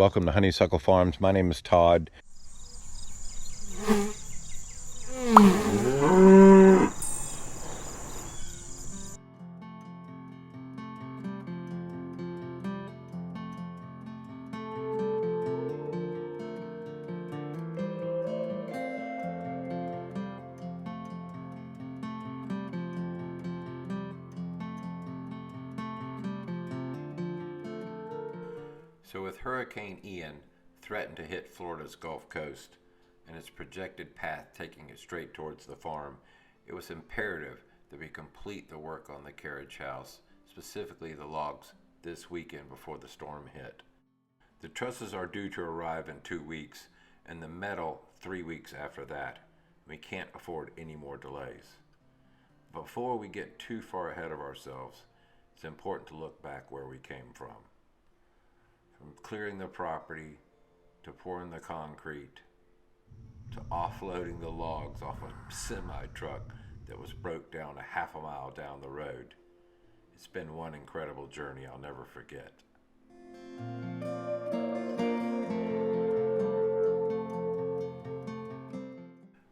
Welcome to Honeysuckle Farms. My name is Todd. So with Hurricane Ian threatened to hit Florida's Gulf Coast and its projected path taking it straight towards the farm, it was imperative that we complete the work on the carriage house, specifically the logs, this weekend before the storm hit. The trusses are due to arrive in 2 weeks and the metal 3 weeks after that. We can't afford any more delays. Before we get too far ahead of ourselves, it's important to look back where we came from. From clearing the property, to pouring the concrete, to offloading the logs off a semi-truck that was broke down a half a mile down the road. It's been one incredible journey I'll never forget.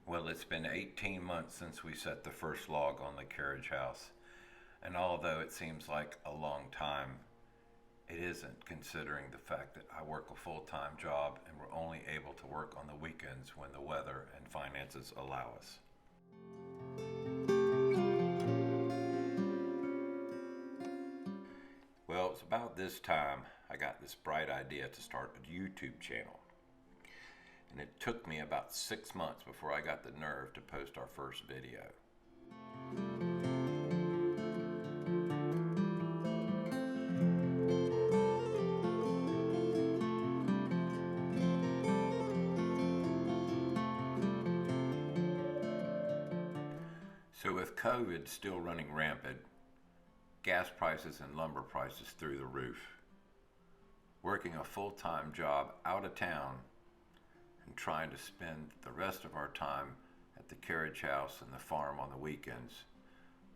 Well, it's been 18 months since we set the first log on the carriage house, and although it seems like a long time, it isn't, considering the fact that I work a full-time job and we're only able to work on the weekends when the weather and finances allow us. Well, it's about this time I got this bright idea to start a YouTube channel. And it took me about 6 months before I got the nerve to post our first video. So with COVID still running rampant, gas prices and lumber prices through the roof, working a full-time job out of town and trying to spend the rest of our time at the carriage house and the farm on the weekends,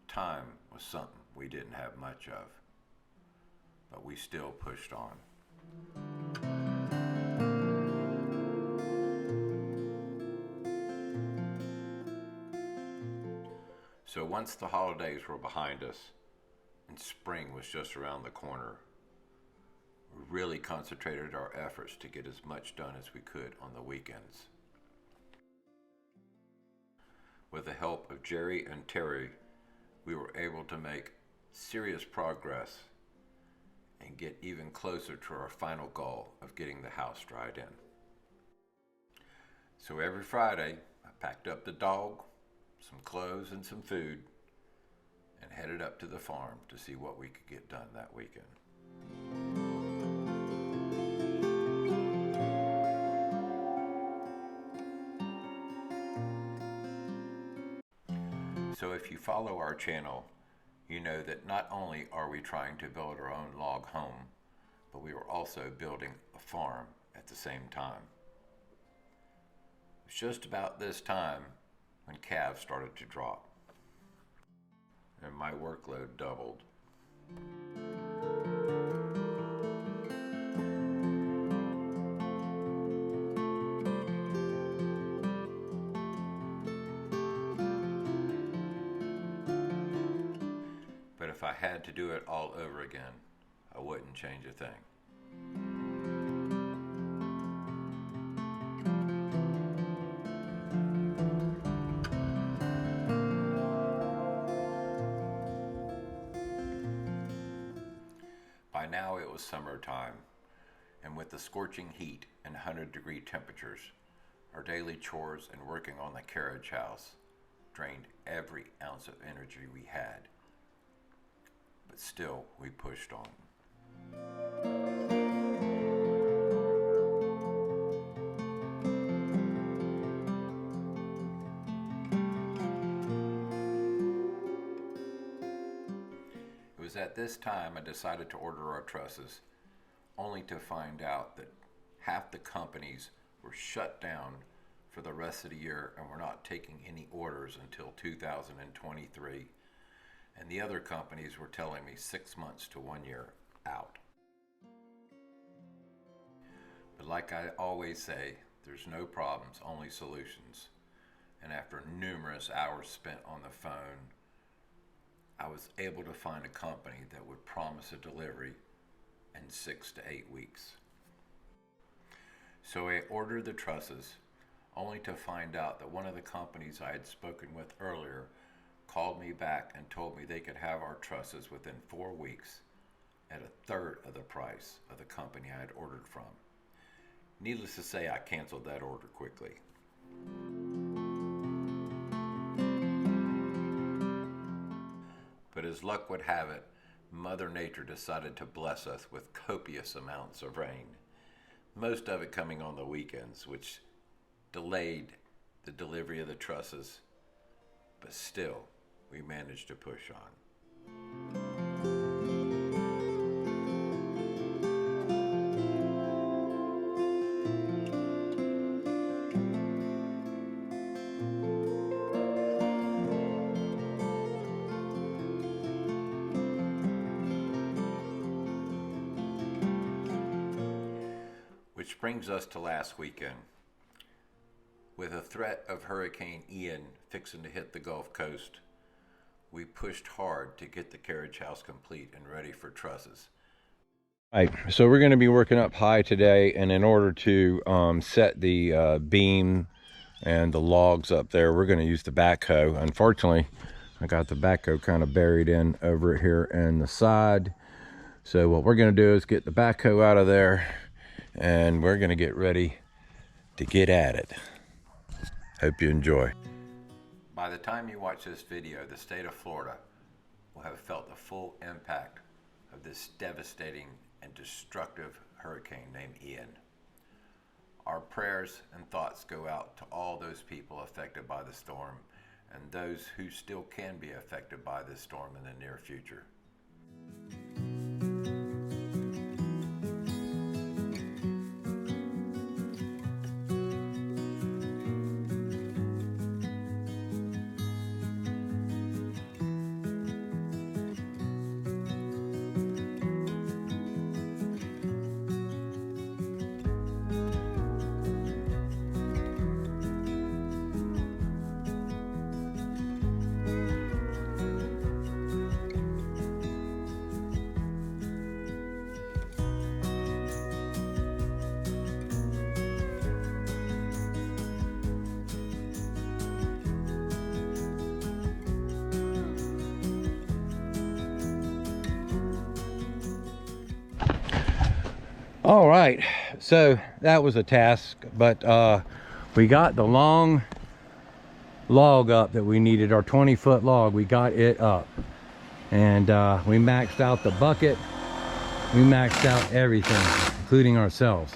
time was something we didn't have much of, but we still pushed on. So once the holidays were behind us and spring was just around the corner, we really concentrated our efforts to get as much done as we could on the weekends. With the help of Jerry and Terry, we were able to make serious progress and get even closer to our final goal of getting the house dried in. So every Friday, I packed up the dog, some clothes and some food, and headed up to the farm to see what we could get done that weekend. So if you follow our channel, you know that not only are we trying to build our own log home, but we were also building a farm at the same time. It was just about this time when calves started to drop, and my workload doubled. But if I had to do it all over again, I wouldn't change a thing. By now it was summertime, and with the scorching heat and 100-degree temperatures, our daily chores and working on the carriage house drained every ounce of energy we had. But still, we pushed on. It was at this time I decided to order our trusses, only to find out that half the companies were shut down for the rest of the year and were not taking any orders until 2023. And the other companies were telling me 6 months to 1 year out. like I always say, there's no problems, only solutions. And after numerous hours spent on the phone, I was able to find a company that would promise a delivery in 6 to 8 weeks. So I ordered the trusses, only to find out that one of the companies I had spoken with earlier called me back and told me they could have our trusses within 4 weeks at a third of the price of the company I had ordered from. Needless to say, I canceled that order quickly. But as luck would have it, Mother Nature decided to bless us with copious amounts of rain, most of it coming on the weekends, which delayed the delivery of the trusses, but still, we managed to push on. Which brings us to last weekend. With a threat of Hurricane Ian fixing to hit the Gulf Coast, we pushed hard to get the carriage house complete and ready for trusses. All right, so we're going to be working up high today, and in order to set the beam and the logs up there, we're going to use the backhoe. Unfortunately, I got the backhoe kind of buried in over here in the side. So what we're going to do is get the backhoe out of there, and we're going to get ready to get at it. Hope you enjoy. By the time you watch this video, the state of Florida will have felt the full impact of this devastating and destructive hurricane named Ian. Our prayers and thoughts go out to all those people affected by the storm and those who still can be affected by this storm in the near future. All right, so that was a task, but we got the long log up that we needed, our 20-foot log. We got it up, and we maxed out the bucket. We maxed out everything, including ourselves.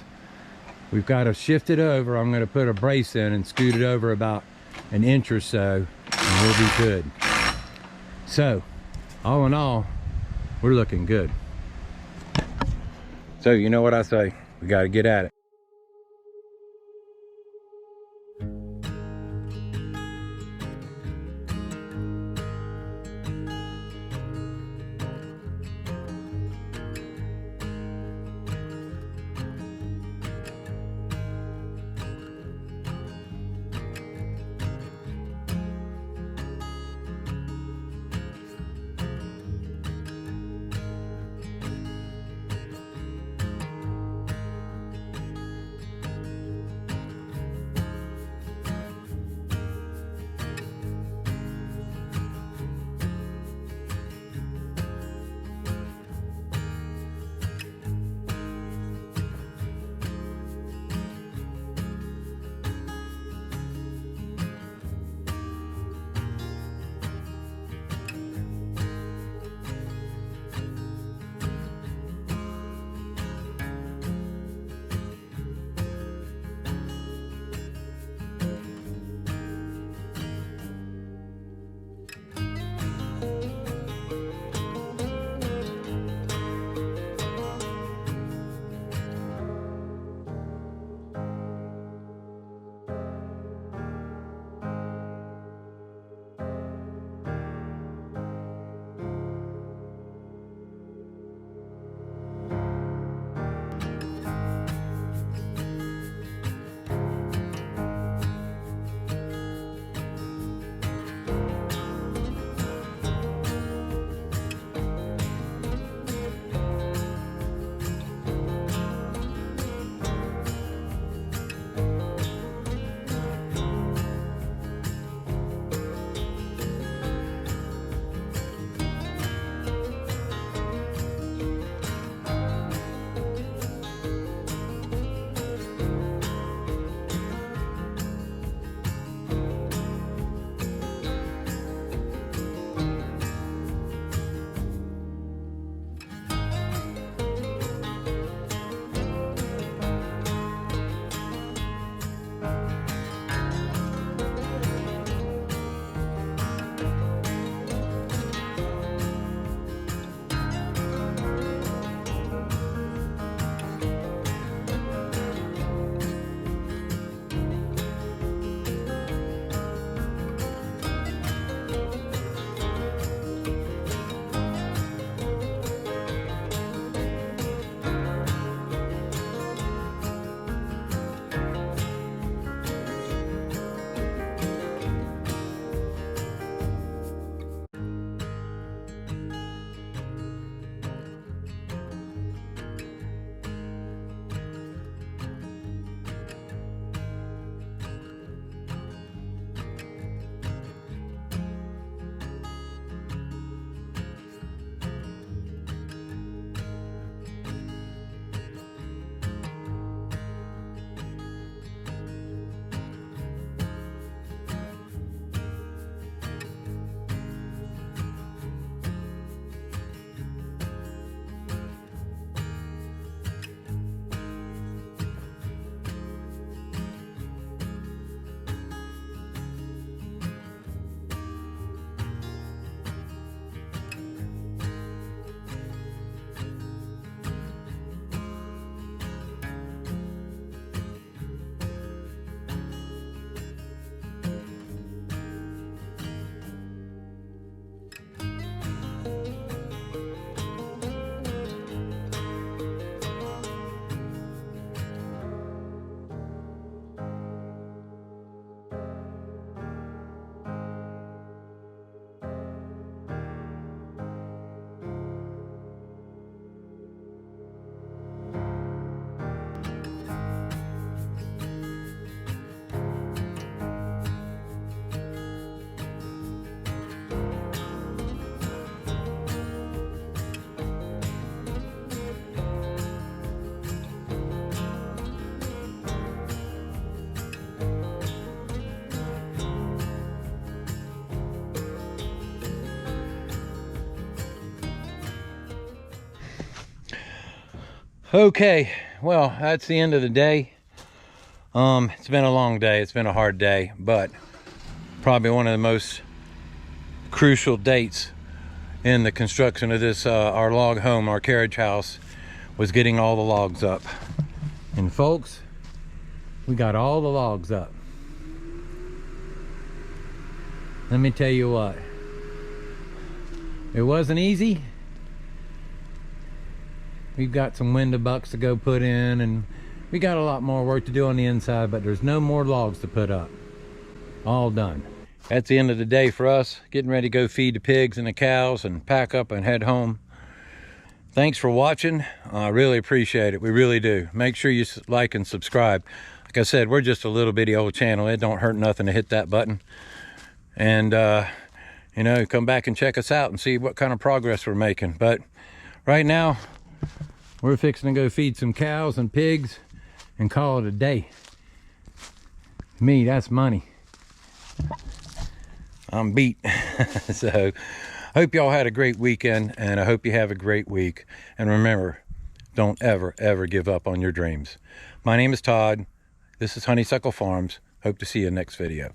We've got to shift it over. I'm going to put a brace in and scoot it over about an inch or so, and we'll be good. So all in all, we're looking good. So you know what I say, we got to get at it. Okay, well, that's the end of the day. It's been a long day. It's been a hard day, but probably one of the most crucial dates in the construction of this our log home, our carriage house, was getting all the logs up. And folks, we got all the logs up. Let me tell you what, it wasn't easy. We've got some window bucks to go put in, and we got a lot more work to do on the inside, but there's no more logs to put up. All done. That's the end of the day for us, getting ready to go feed the pigs and the cows and pack up and head home. Thanks for watching. I really appreciate it. We really do. Make sure you like and subscribe. Like I said, we're just a little bitty old channel. It don't hurt nothing to hit that button. And, you know, come back and check us out and see what kind of progress we're making. But right now, we're fixing to go feed some cows and pigs and call it a day. To me, that's money. I'm beat. So, hope y'all had a great weekend, and I hope you have a great week. And remember, don't ever give up on your dreams. My name is Todd. This is Honeysuckle Farms. Hope to see you in the next video.